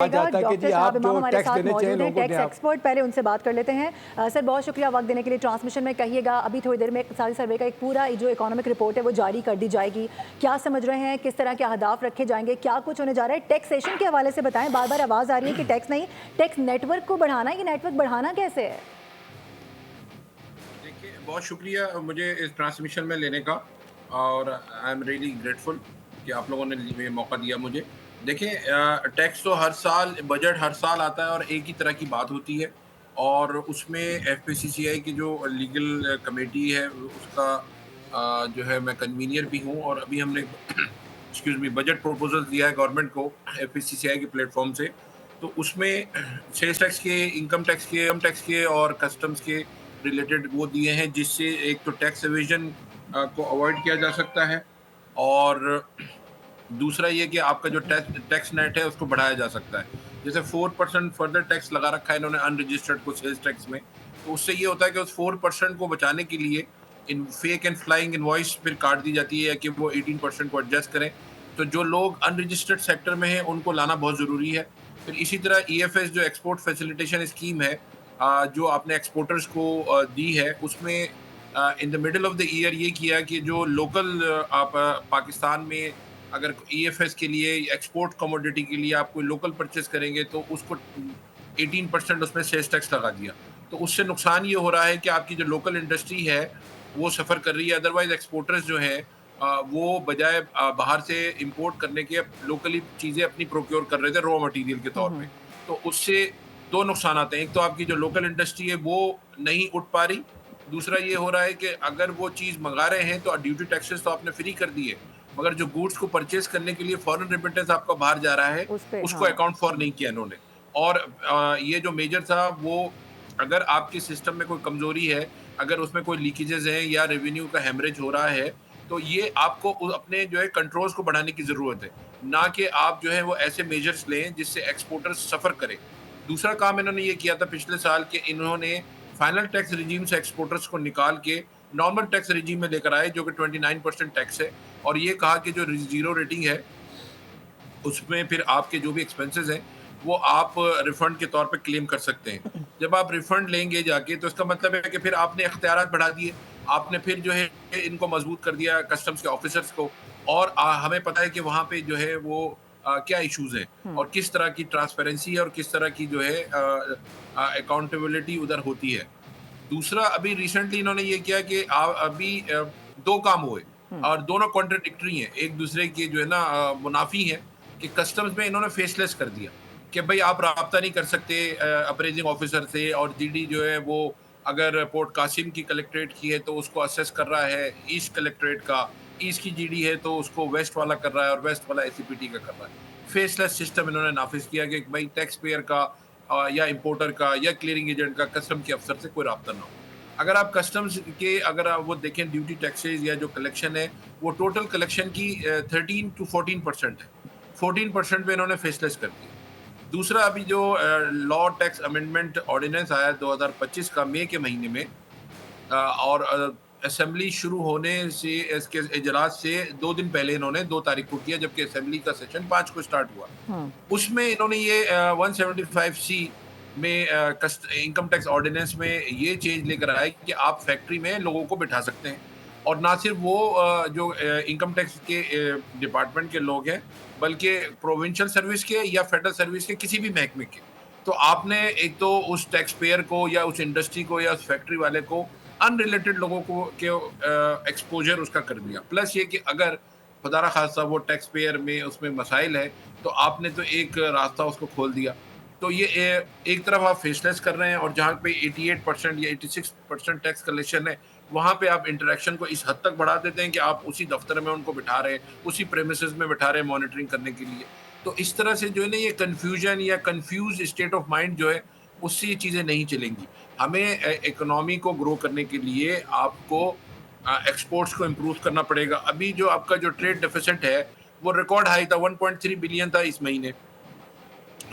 जाता है कि जी डॉक्टर साहब आप जो इमाम हमारे टैक्स साथ देने चाहिए मौजूद हैं, लोगों ने टैक्स आप एक्सपर्ट। पहले उनसे बात कर लेते हैं। सर, बहुत शुक्रिया वक्त देने के लिए। ट्रांसमिशन में कहिएगा, अभी थोड़ी देर में इक़्तिसादी सर्वे का एक पूरा जो इकोनॉमिक रिपोर्ट है वो जारी कर दी जाएगी। क्या समझ रहे हैं, किस तरह के अहदाफ रखे जाएंगे, क्या कुछ होने जा रहा है, टैक्सेशन के हवाले से बताएं। बार बार आवाज़ आ रही है कि टैक्स नहीं, टैक्स नेटवर्क को बढ़ाना है। ये नेटवर्क बढ़ाना कैसे है? देखिए, बहुत शुक्रिया मुझे इस ट्रांसमिशन में लेने का और आई एम रियली ग्रेटफुल कि आप लोगों ने ये मौका दिया मुझे। देखिए टैक्स तो हर साल बजट हर साल आता है और एक ही तरह की बात होती है और उसमें एफपीसीसीआई की जो लीगल कमेटी है उसका जो है मैं कन्वीनियर भी हूँ और अभी हमने एक्सक्यूज़ मी बजट प्रपोज़ल दिया है गवर्नमेंट को एफपीसीसीआई के प्लेटफ़ॉर्म से। तो उसमें सेल्स टैक्स के और कस्टम्स के रिलेटेड वो दिए हैं जिससे एक तो टैक्स एविजन को अवॉइड किया जा सकता है और दूसरा ये कि आपका जो टैक्स टैक्स नेट है उसको बढ़ाया जा सकता है। जैसे 4% फर्दर टैक्स लगा रखा है इन्होंने अनरजिस्टर्ड को सेल्स टैक्स में, तो उससे ये होता है कि उस 4% को बचाने के लिए इन फेक एंड फ्लाइंग इनवॉइस फिर काट दी जाती है कि वो 18% को एडजस्ट करें। तो जो लोग अनरजिस्टर्ड सेक्टर में हैं उनको लाना बहुत ज़रूरी है। फिर इसी तरह ईएफएस जो एक्सपोर्ट फैसिलिटेशन स्कीम है जो आपने एक्सपोर्टर्स को दी है उसमें in the middle of the year ये किया कि जो लोकल आप पाकिस्तान में अगर ईएफएस के लिए एक्सपोर्ट कमोडिटी के लिए आप कोई लोकल परचेज करेंगे तो उसको 18% उसमें सेल्स टैक्स लगा दिया। तो उससे नुकसान ये हो रहा है कि आपकी जो लोकल इंडस्ट्री है वो सफ़र कर रही है। अदरवाइज एक्सपोर्टर्स जो हैं वो बजाय बाहर से इंपोर्ट करने के लोकली चीज़ें अपनी प्रोक्योर कर रहे थे रॉ मटेरियल के तौर पे। तो उससे दो नुकसान आते हैं। एक तो आपकी जो लोकल इंडस्ट्री है वो नहीं उठ पा रही। दूसरा ये हो रहा है कि अगर वो चीज़ मँगा रहे हैं तो ड्यूटी टैक्सेस तो आपने फ्री कर दिए, मगर जो गुड्स को परचेज करने के लिए फॉरेन रेमिटेंस आपका बाहर जा रहा है, उस पे उसको हाँ। अकाउंट फॉर नहीं किया इन्होंने। और ये जो मेजर था वो अगर आपके सिस्टम में कोई कमज़ोरी है, अगर उसमें कोई लीकेजेज़ हैं या रेवेन्यू का हेमरेज हो रहा है, तो ये आपको अपने जो है कंट्रोल्स को बढ़ाने की ज़रूरत है। ना कि आप जो है वो ऐसे मेजर्स लें जिससे एक्सपोर्टर्स सफ़र करें। दूसरा काम इन्होंने ये किया था पिछले साल कि इन्होंने फाइनल टैक्स रिजीम से एक्सपोर्टर्स को निकाल के नॉर्मल टैक्स रिजीम में लेकर आए जो कि 29% टैक्स है और ये कहा कि जो ज़ीरो रेटिंग है उसमें फिर आपके जो भी एक्सपेंसेस हैं, वो आप रिफंड के तौर पे क्लेम कर सकते हैं। जब आप रिफंड लेंगे जाके तो इसका मतलब है कि फिर आपने इख्तियारात बढ़ा दिए। आपने फिर जो है इनको मजबूत कर दिया कस्टम्स के ऑफिसर्स को और हमें पता है कि वहाँ पे जो है वो क्या इश्यूज़ हैं और किस तरह की ट्रांसपेरेंसी है और किस तरह की जो है अकाउंटेबिलिटी उधर होती है। दूसरा अभी रिसेंटली इन्होंने ये किया कि अभी 2 काम हुए और दोनों कॉन्ट्राडिक्टरी हैं। एक दूसरे के जो है ना मुनाफ़ी हैं कि कस्टम्स में इन्होंने फेसलेस कर दिया कि भई आप राब्ता नहीं कर सकते अप्रेज़िंग ऑफ़िसर से और जीडी जो है वो अगर पोर्ट कासिम की कलेक्ट्रेट की है तो उसको असेस कर रहा है ईस्ट कलेक्ट्रेट का, ईस्ट की जीडी है तो उसको वेस्ट वाला कर रहा है और वेस्ट वाला एसीपीटी का कर रहा है। फेसलेस सिस्टम इन्होंने नाफ़िज़ किया कि भई टैक्स पेयर का या इंपोर्टर का या क्लीयरिंग एजेंट का कस्टम के अफ़सर से कोई राब्ता ना हो। अगर आप कस्टम्स के अगर आप वो देखें ड्यूटी टैक्सेस या जो कलेक्शन है, वो टोटल कलेक्शन की 13 टू 14% है। 14% पे इन्होंने फेसलेस कर दिया। दूसरा अभी जो लॉ टैक्स अमेंडमेंट ऑर्डिनेंस आया 2025 का मई के महीने में और असेंबली शुरू होने से इसके इजलास से 2 दिन पहले इन्होंने 2 तारीख को किया जबकि असेंबली का सेशन 5 को स्टार्ट हुआ। उसमें इन्होंने ये 175 सी में कस्ट इनकम टैक्स ऑर्डिनेंस में ये चेंज लेकर आए कि आप फैक्ट्री में लोगों को बिठा सकते हैं और ना सिर्फ वो जो इनकम टैक्स के डिपार्टमेंट के लोग हैं बल्कि प्रोविंशियल सर्विस के या फेडरल सर्विस के किसी भी महकमे के। तो आपने एक तो उस टैक्स पेयर को या उस इंडस्ट्री को या उस फैक्ट्री वाले को अनरिलेटेड लोगों को के एक्सपोजर उसका कर दिया। प्लस ये कि अगर खुदा ना खास्ता वो टैक्स पेयर में उसमें मसाइल है तो आपने तो एक रास्ता उसको खोल दिया। तो ये एक तरफ आप फेसलेस कर रहे हैं और जहाँ पे 88% या 86% टैक्स कलेक्शन है, वहाँ पे आप इंटरैक्शन को इस हद तक बढ़ा देते हैं कि आप उसी दफ्तर में उनको बिठा रहे हैं, उसी प्रेमिसेस में बिठा रहे हैं मॉनिटरिंग करने के लिए। तो इस तरह से जो है ना ये कन्फ्यूजन या कन्फ्यूज़ स्टेट ऑफ माइंड जो है, उससे ये चीज़ें नहीं चलेंगी। हमें इकोनॉमी को ग्रो करने के लिए आपको एक्सपोर्ट्स को इम्प्रूव करना पड़ेगा। अभी जो आपका जो ट्रेड डेफिसिट है, वो रिकॉर्ड हाई था 1.3 बिलियन था इस महीने।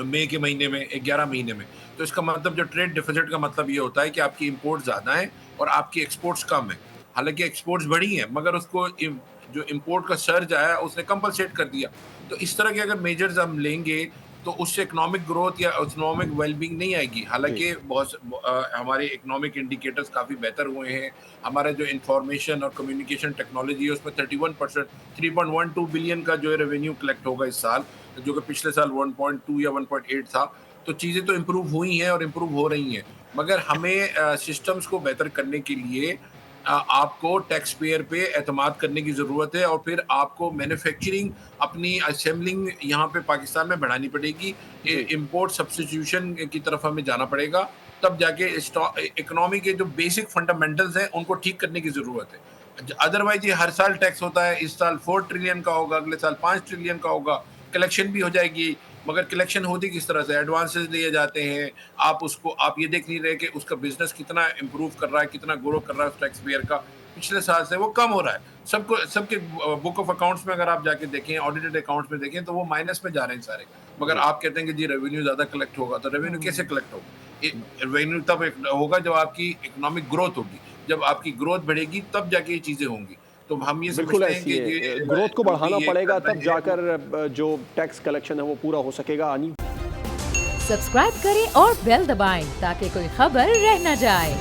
मई के महीने में 11 महीने में। तो इसका मतलब जो ट्रेड डेफिसिट का मतलब ये होता है कि आपकी इम्पोर्ट ज़्यादा है और आपकी एक्सपोर्ट्स कम है। हालाँकि एक्सपोर्ट्स बढ़ी हैं मगर उसको जो इम्पोर्ट का सर्ज आया उसने कंपनसेट कर दिया। तो इस तरह के अगर मेजर्स हम लेंगे तो उससे इकोनॉमिक ग्रोथ या इकोनॉमिक वेलबींग नहीं आएगी। जी। हालाँकि हमारे इकोनॉमिक इंडिकेटर्स काफ़ी बेहतर हुए हैं। हमारा जो इन्फॉर्मेशन और कम्युनिकेशन टेक्नोलॉजी है उसमें 31% 3.12 बिलियन का जो है रेवेन्यू कलेक्ट होगा इस साल, जो कि पिछले साल 1.2 या 1.8 था। तो चीज़ें तो इम्प्रूव हुई हैं और इम्प्रूव हो रही हैं। मगर हमें सिस्टम्स को बेहतर करने के लिए आपको टैक्स पेयर पे एतमाद करने की ज़रूरत है और फिर आपको मैन्युफैक्चरिंग अपनी असेंबलिंग यहाँ पे पाकिस्तान में बढ़ानी पड़ेगी। जी। इम्पोर्ट सब्स्टिट्यूशन की तरफ हमें जाना पड़ेगा, तब जाके इकोनॉमी के जो बेसिक फंडामेंटल्स हैं उनको ठीक करने की ज़रूरत है। अदरवाइज ये हर साल टैक्स होता है, इस साल 4 ट्रिलियन का होगा, अगले साल 5 ट्रिलियन का होगा, कलेक्शन भी हो जाएगी, मगर कलेक्शन होती किस तरह से? एडवांसेस लिए जाते हैं, आप ये देख नहीं रहे कि उसका बिजनेस कितना इंप्रूव कर रहा है, कितना ग्रो कर रहा है उस टैक्स पेयर का। पिछले साल से वो कम हो रहा है। सबके बुक ऑफ अकाउंट्स में अगर आप जाके देखें, ऑडिटेड अकाउंट्स में देखें, तो वो माइनस में जा रहे हैं सारे। मगर जी। आप कहते हैं कि जी रेवेन्यू ज़्यादा कलेक्ट होगा, तो रेवेन्यू कैसे हम्म। कलेक्ट होगा? रेवेन्यू तब होगा जब आपकी इकोनॉमिक ग्रोथ होगी। जब आपकी ग्रोथ बढ़ेगी तब जाके ये चीज़ें होंगी। तो हम ये बिल्कुल समझते हैं ऐसी कि है। ये ग्रोथ को जो भी बढ़ाना ये पड़ेगा, कर तब रहे हैं वो जाकर जो टैक्स कलेक्शन है वो पूरा हो सकेगा। सब्सक्राइब करें और बेल दबाएं ताकि कोई खबर रह न जाए।